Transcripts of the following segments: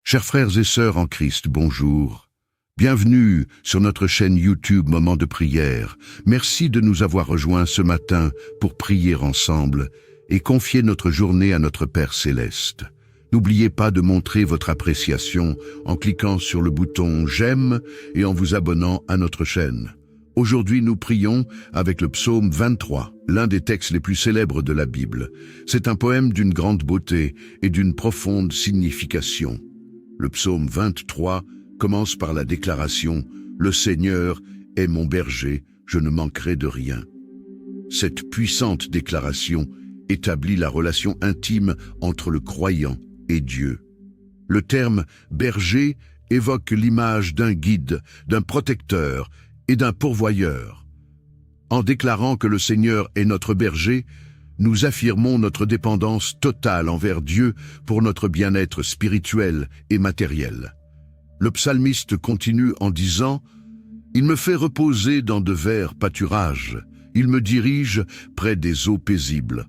Chers frères et sœurs en Christ, bonjour. Bienvenue sur notre chaîne YouTube Moment de prière. Merci de nous avoir rejoints ce matin pour prier ensemble et confier notre journée à notre Père Céleste. N'oubliez pas de montrer votre appréciation en cliquant sur le bouton j'aime et en vous abonnant à notre chaîne. Aujourd'hui, nous prions avec le psaume 23, l'un des textes les plus célèbres de la Bible. C'est un poème d'une grande beauté et d'une profonde signification. Le psaume 23 commence par la déclaration « Le Seigneur est mon berger, je ne manquerai de rien ». Cette puissante déclaration établit la relation intime entre le croyant et Dieu. Le terme « berger » évoque l'image d'un guide, d'un protecteur et d'un pourvoyeur. En déclarant que le Seigneur est notre berger, nous affirmons notre dépendance totale envers Dieu pour notre bien-être spirituel et matériel. Le psalmiste continue en disant « Il me fait reposer dans de verts pâturages, il me dirige près des eaux paisibles ».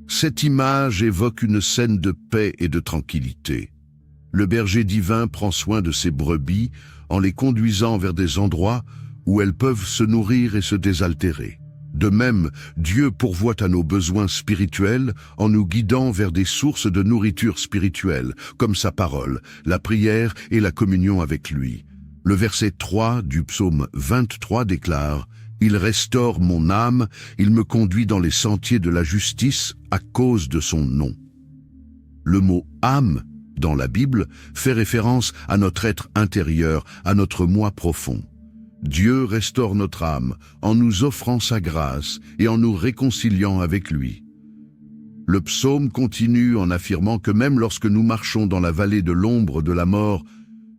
Cette image évoque une scène de paix et de tranquillité. Le berger divin prend soin de ses brebis en les conduisant vers des endroits où elles peuvent se nourrir et se désaltérer. De même, Dieu pourvoit à nos besoins spirituels en nous guidant vers des sources de nourriture spirituelle, comme sa parole, la prière et la communion avec lui. Le verset 3 du psaume 23 déclare « Il restaure mon âme, il me conduit dans les sentiers de la justice à cause de son nom. » Le mot « âme » dans la Bible fait référence à notre être intérieur, à notre moi profond. Dieu restaure notre âme en nous offrant sa grâce et en nous réconciliant avec lui. Le psaume continue en affirmant que même lorsque nous marchons dans la vallée de l'ombre de la mort,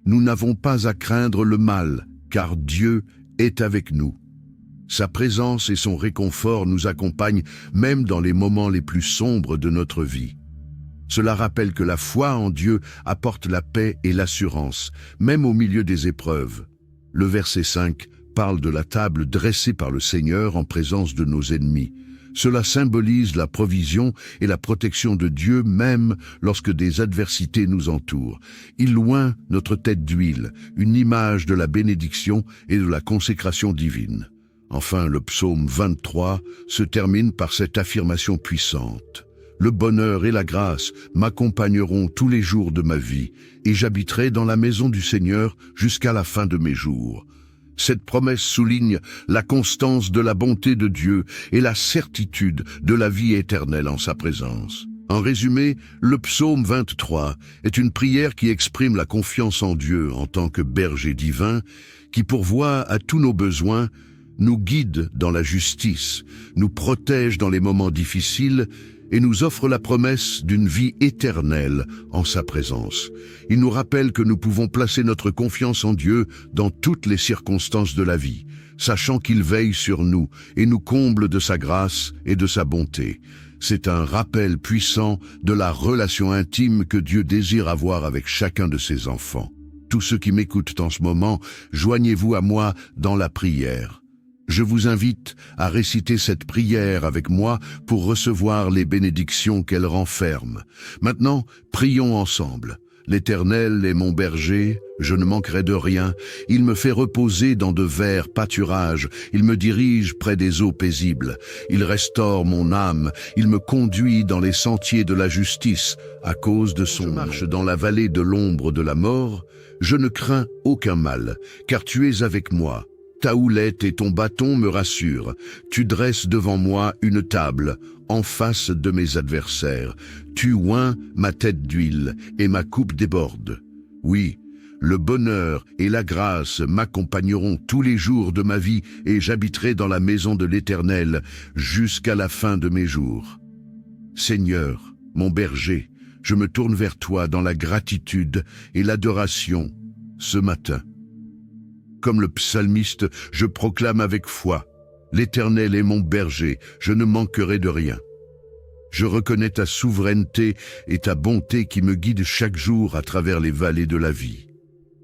nous n'avons pas à craindre le mal, car Dieu est avec nous. Sa présence et son réconfort nous accompagnent même dans les moments les plus sombres de notre vie. Cela rappelle que la foi en Dieu apporte la paix et l'assurance, même au milieu des épreuves. Le verset 5 parle de la table dressée par le Seigneur en présence de nos ennemis. Cela symbolise la provision et la protection de Dieu même lorsque des adversités nous entourent. Il oint notre tête d'huile, une image de la bénédiction et de la consécration divine. Enfin, le psaume 23 se termine par cette affirmation puissante. Le bonheur et la grâce m'accompagneront tous les jours de ma vie, et j'habiterai dans la maison du Seigneur jusqu'à la fin de mes jours. Cette promesse souligne la constance de la bonté de Dieu et la certitude de la vie éternelle en sa présence. En résumé, le psaume 23 est une prière qui exprime la confiance en Dieu en tant que berger divin, qui pourvoit à tous nos besoins, nous guide dans la justice, nous protège dans les moments difficiles et nous offre la promesse d'une vie éternelle en sa présence. Il nous rappelle que nous pouvons placer notre confiance en Dieu dans toutes les circonstances de la vie, sachant qu'il veille sur nous et nous comble de sa grâce et de sa bonté. C'est un rappel puissant de la relation intime que Dieu désire avoir avec chacun de ses enfants. Tous ceux qui m'écoutent en ce moment, joignez-vous à moi dans la prière. Je vous invite à réciter cette prière avec moi pour recevoir les bénédictions qu'elle renferme. Maintenant, prions ensemble. L'Éternel est mon berger, je ne manquerai de rien. Il me fait reposer dans de verts pâturages, il me dirige près des eaux paisibles. Il restaure mon âme, il me conduit dans les sentiers de la justice. À cause de son marche dans la vallée de l'ombre de la mort, je ne crains aucun mal, car tu es avec moi. Ta houlette et ton bâton me rassurent. Tu dresses devant moi une table, en face de mes adversaires. Tu oins ma tête d'huile, et ma coupe déborde. Oui, le bonheur et la grâce m'accompagneront tous les jours de ma vie, et j'habiterai dans la maison de l'Éternel jusqu'à la fin de mes jours. Seigneur, mon berger, je me tourne vers toi dans la gratitude et l'adoration ce matin. Comme le psalmiste, je proclame avec foi, « L'Éternel est mon berger, je ne manquerai de rien ». Je reconnais ta souveraineté et ta bonté qui me guident chaque jour à travers les vallées de la vie.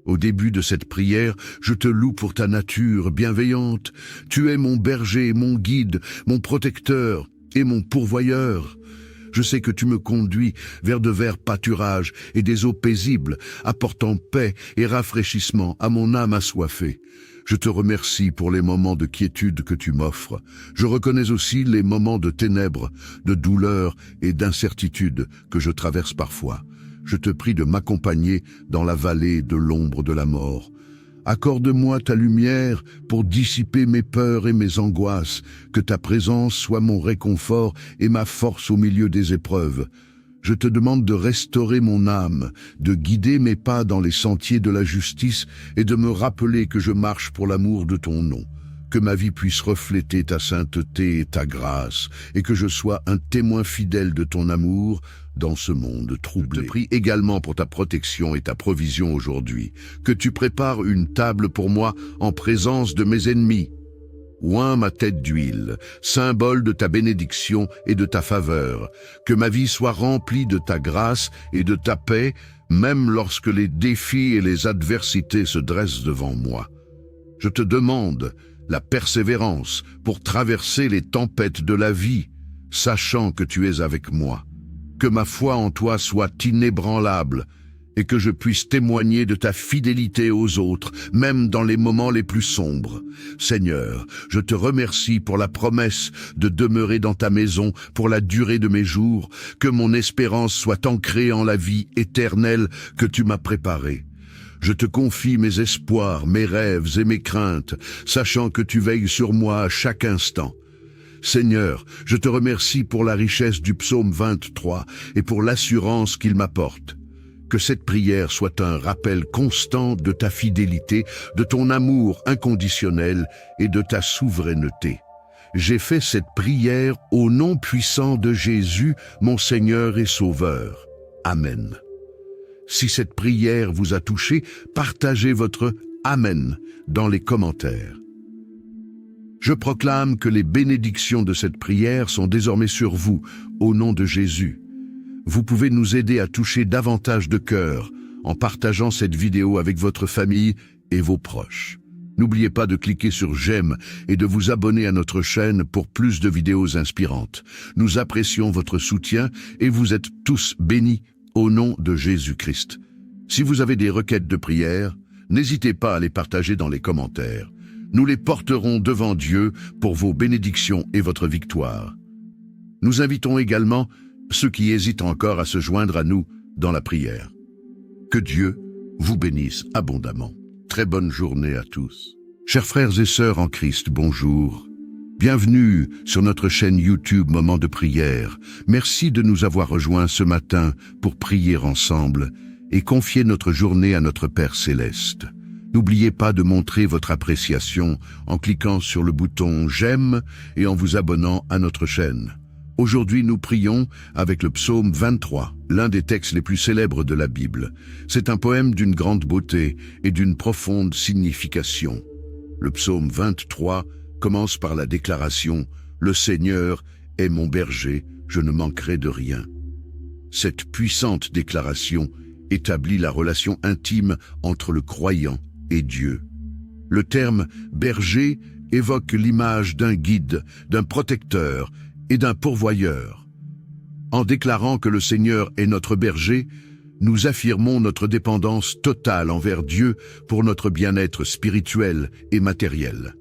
Au début de cette prière, je te loue pour ta nature bienveillante. Tu es mon berger, mon guide, mon protecteur et mon pourvoyeur. Je sais que tu me conduis vers de verts pâturages et des eaux paisibles, apportant paix et rafraîchissement à mon âme assoiffée. Je te remercie pour les moments de quiétude que tu m'offres. Je reconnais aussi les moments de ténèbres, de douleur et d'incertitude que je traverse parfois. Je te prie de m'accompagner dans la vallée de l'ombre de la mort. Accorde-moi ta lumière pour dissiper mes peurs et mes angoisses, que ta présence soit mon réconfort et ma force au milieu des épreuves. Je te demande de restaurer mon âme, de guider mes pas dans les sentiers de la justice et de me rappeler que je marche pour l'amour de ton nom. Que ma vie puisse refléter ta sainteté et ta grâce, et que je sois un témoin fidèle de ton amour dans ce monde troublé. Je te prie également pour ta protection et ta provision aujourd'hui, que tu prépares une table pour moi en présence de mes ennemis. Oins ma tête d'huile, symbole de ta bénédiction et de ta faveur, que ma vie soit remplie de ta grâce et de ta paix, même lorsque les défis et les adversités se dressent devant moi. Je te demande la persévérance pour traverser les tempêtes de la vie, sachant que tu es avec moi. Que ma foi en toi soit inébranlable et que je puisse témoigner de ta fidélité aux autres, même dans les moments les plus sombres. Seigneur, je te remercie pour la promesse de demeurer dans ta maison pour la durée de mes jours, que mon espérance soit ancrée en la vie éternelle que tu m'as préparée. Je te confie mes espoirs, mes rêves et mes craintes, sachant que tu veilles sur moi à chaque instant. Seigneur, je te remercie pour la richesse du psaume 23 et pour l'assurance qu'il m'apporte. Que cette prière soit un rappel constant de ta fidélité, de ton amour inconditionnel et de ta souveraineté. J'ai fait cette prière au nom puissant de Jésus, mon Seigneur et Sauveur. Amen. Si cette prière vous a touché, partagez votre « Amen » dans les commentaires. Je proclame que les bénédictions de cette prière sont désormais sur vous, au nom de Jésus. Vous pouvez nous aider à toucher davantage de cœurs en partageant cette vidéo avec votre famille et vos proches. N'oubliez pas de cliquer sur « J'aime » et de vous abonner à notre chaîne pour plus de vidéos inspirantes. Nous apprécions votre soutien et vous êtes tous bénis au nom de Jésus-Christ. Si vous avez des requêtes de prière, n'hésitez pas à les partager dans les commentaires. Nous les porterons devant Dieu pour vos bénédictions et votre victoire. Nous invitons également ceux qui hésitent encore à se joindre à nous dans la prière. Que Dieu vous bénisse abondamment. Très bonne journée à tous. Chers frères et sœurs en Christ, bonjour. Bienvenue sur notre chaîne YouTube Moment de prière. Merci de nous avoir rejoints ce matin pour prier ensemble et confier notre journée à notre Père Céleste. N'oubliez pas de montrer votre appréciation en cliquant sur le bouton « J'aime » et en vous abonnant à notre chaîne. Aujourd'hui, nous prions avec le psaume 23, l'un des textes les plus célèbres de la Bible. C'est un poème d'une grande beauté et d'une profonde signification. Le psaume 23 commence par la déclaration « Le Seigneur est mon berger, je ne manquerai de rien ». Cette puissante déclaration établit la relation intime entre le croyant et Dieu. Le terme « berger » évoque l'image d'un guide, d'un protecteur et d'un pourvoyeur. En déclarant que le Seigneur est notre berger, nous affirmons notre dépendance totale envers Dieu pour notre bien-être spirituel et matériel.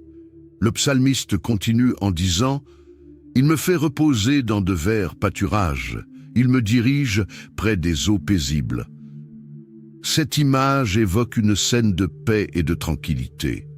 Le psalmiste continue en disant « Il me fait reposer dans de verts pâturages, il me dirige près des eaux paisibles. » Cette image évoque une scène de paix et de tranquillité.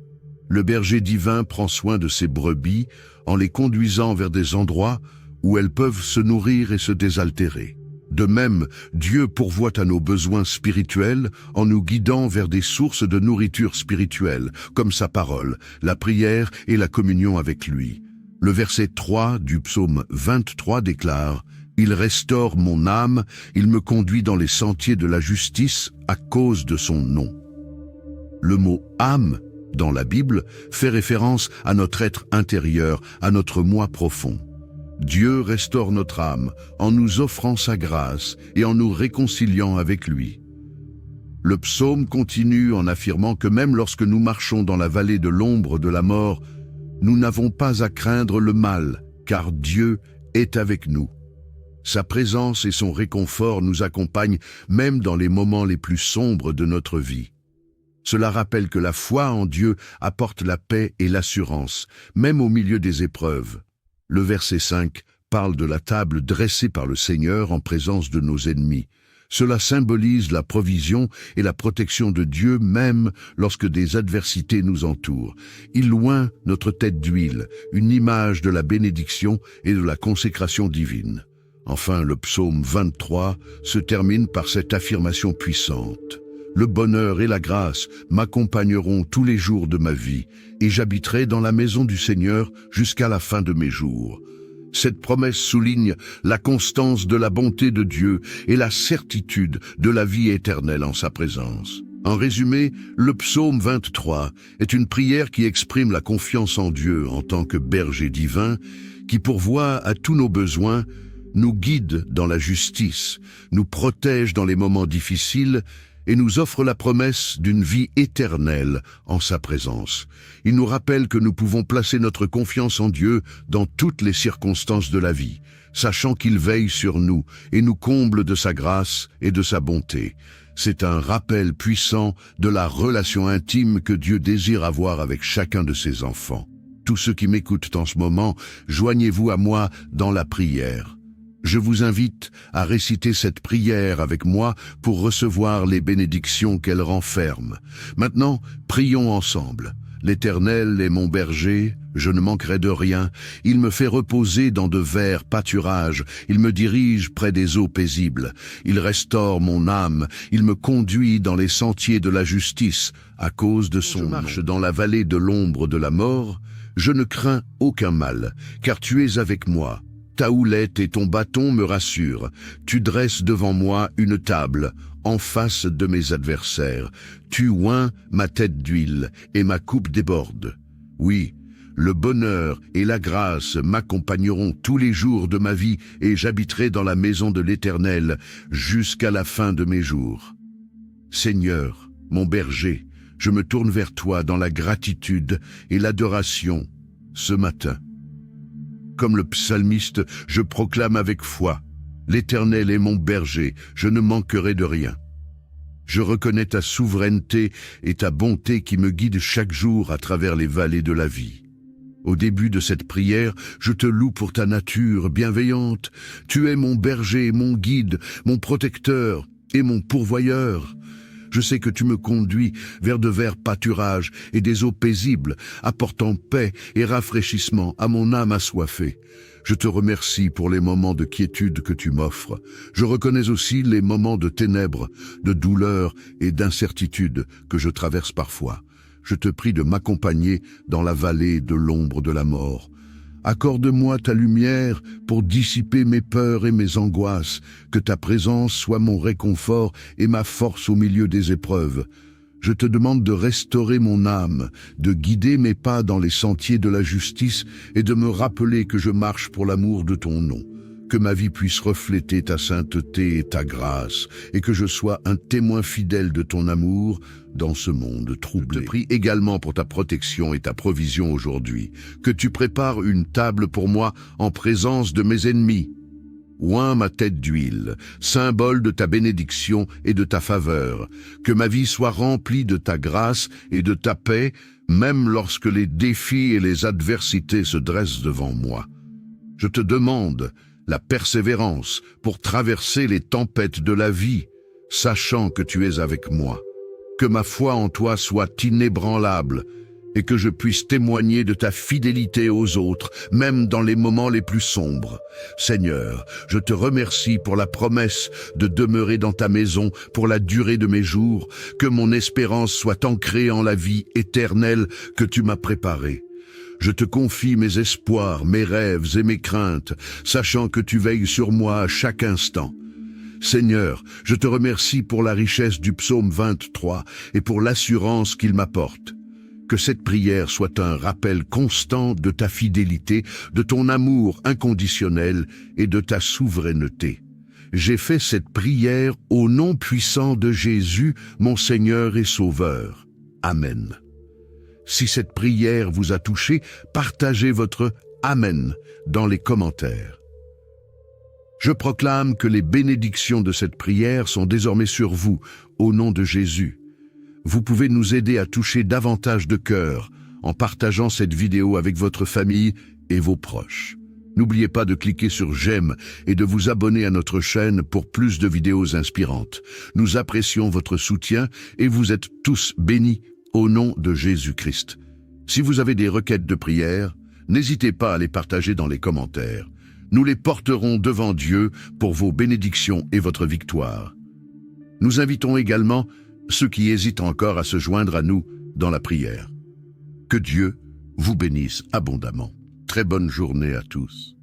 Le berger divin prend soin de ses brebis en les conduisant vers des endroits où elles peuvent se nourrir et se désaltérer. De même, Dieu pourvoit à nos besoins spirituels en nous guidant vers des sources de nourriture spirituelle, comme sa parole, la prière et la communion avec lui. Le verset 3 du psaume 23 déclare « Il restaure mon âme, il me conduit dans les sentiers de la justice à cause de son nom. » Le mot « âme » dans la Bible fait référence à notre être intérieur, à notre moi profond. Dieu restaure notre âme en nous offrant sa grâce et en nous réconciliant avec lui. Le psaume continue en affirmant que même lorsque nous marchons dans la vallée de l'ombre de la mort, nous n'avons pas à craindre le mal, car Dieu est avec nous. Sa présence et son réconfort nous accompagnent même dans les moments les plus sombres de notre vie. Cela rappelle que la foi en Dieu apporte la paix et l'assurance, même au milieu des épreuves. Le verset 5 parle de la table dressée par le Seigneur en présence de nos ennemis. Cela symbolise la provision et la protection de Dieu même lorsque des adversités nous entourent. Il oint notre tête d'huile, une image de la bénédiction et de la consécration divine. Enfin, le psaume 23 se termine par cette affirmation puissante. Le bonheur et la grâce m'accompagneront tous les jours de ma vie, et j'habiterai dans la maison du Seigneur jusqu'à la fin de mes jours. Cette promesse souligne la constance de la bonté de Dieu et la certitude de la vie éternelle en sa présence. En résumé, le psaume 23 est une prière qui exprime la confiance en Dieu en tant que berger divin, qui pourvoit à tous nos besoins, nous guide dans la justice, nous protège dans les moments difficiles et nous offre la promesse d'une vie éternelle en sa présence. Il nous rappelle que nous pouvons placer notre confiance en Dieu dans toutes les circonstances de la vie, sachant qu'il veille sur nous et nous comble de sa grâce et de sa bonté. C'est un rappel puissant de la relation intime que Dieu désire avoir avec chacun de ses enfants. Tous ceux qui m'écoutent en ce moment, joignez-vous à moi dans la prière. Je vous invite à réciter cette prière avec moi pour recevoir les bénédictions qu'elle renferme. Maintenant, prions ensemble. L'Éternel est mon berger, je ne manquerai de rien. Il me fait reposer dans de verts pâturages. Il me dirige près des eaux paisibles. Il restaure mon âme. Il me conduit dans les sentiers de la justice à cause de son nom. Je marche dans la vallée de l'ombre de la mort. Je ne crains aucun mal, car tu es avec moi. Ta houlette et ton bâton me rassurent. Tu dresses devant moi une table, en face de mes adversaires. Tu oins ma tête d'huile, et ma coupe déborde. Oui, le bonheur et la grâce m'accompagneront tous les jours de ma vie, et j'habiterai dans la maison de l'Éternel jusqu'à la fin de mes jours. Seigneur, mon berger, je me tourne vers toi dans la gratitude et l'adoration ce matin. Comme le psalmiste, je proclame avec foi, « L'Éternel est mon berger, je ne manquerai de rien. » Je reconnais ta souveraineté et ta bonté qui me guident chaque jour à travers les vallées de la vie. Au début de cette prière, je te loue pour ta nature bienveillante. Tu es mon berger, mon guide, mon protecteur et mon pourvoyeur. Je sais que tu me conduis vers de verts pâturages et des eaux paisibles, apportant paix et rafraîchissement à mon âme assoiffée. Je te remercie pour les moments de quiétude que tu m'offres. Je reconnais aussi les moments de ténèbres, de douleur et d'incertitude que je traverse parfois. Je te prie de m'accompagner dans la vallée de l'ombre de la mort. Accorde-moi ta lumière pour dissiper mes peurs et mes angoisses, que ta présence soit mon réconfort et ma force au milieu des épreuves. Je te demande de restaurer mon âme, de guider mes pas dans les sentiers de la justice et de me rappeler que je marche pour l'amour de ton nom. Que ma vie puisse refléter ta sainteté et ta grâce, et que je sois un témoin fidèle de ton amour dans ce monde troublé. Je te prie également pour ta protection et ta provision aujourd'hui, que tu prépares une table pour moi en présence de mes ennemis. Oins ma tête d'huile, symbole de ta bénédiction et de ta faveur, que ma vie soit remplie de ta grâce et de ta paix, même lorsque les défis et les adversités se dressent devant moi. Je te demande la persévérance pour traverser les tempêtes de la vie, sachant que tu es avec moi. Que ma foi en toi soit inébranlable et que je puisse témoigner de ta fidélité aux autres, même dans les moments les plus sombres. Seigneur, je te remercie pour la promesse de demeurer dans ta maison pour la durée de mes jours, que mon espérance soit ancrée en la vie éternelle que tu m'as préparée. Je te confie mes espoirs, mes rêves et mes craintes, sachant que tu veilles sur moi à chaque instant. Seigneur, je te remercie pour la richesse du psaume 23 et pour l'assurance qu'il m'apporte. Que cette prière soit un rappel constant de ta fidélité, de ton amour inconditionnel et de ta souveraineté. J'ai fait cette prière au nom puissant de Jésus, mon Seigneur et Sauveur. Amen. Si cette prière vous a touché, partagez votre « Amen » dans les commentaires. Je proclame que les bénédictions de cette prière sont désormais sur vous, au nom de Jésus. Vous pouvez nous aider à toucher davantage de cœurs en partageant cette vidéo avec votre famille et vos proches. N'oubliez pas de cliquer sur j'aime et de vous abonner à notre chaîne pour plus de vidéos inspirantes. Nous apprécions votre soutien et vous êtes tous bénis au nom de Jésus-Christ. Si vous avez des requêtes de prière, n'hésitez pas à les partager dans les commentaires. Nous les porterons devant Dieu pour vos bénédictions et votre victoire. Nous invitons également ceux qui hésitent encore à se joindre à nous dans la prière. Que Dieu vous bénisse abondamment. Très bonne journée à tous.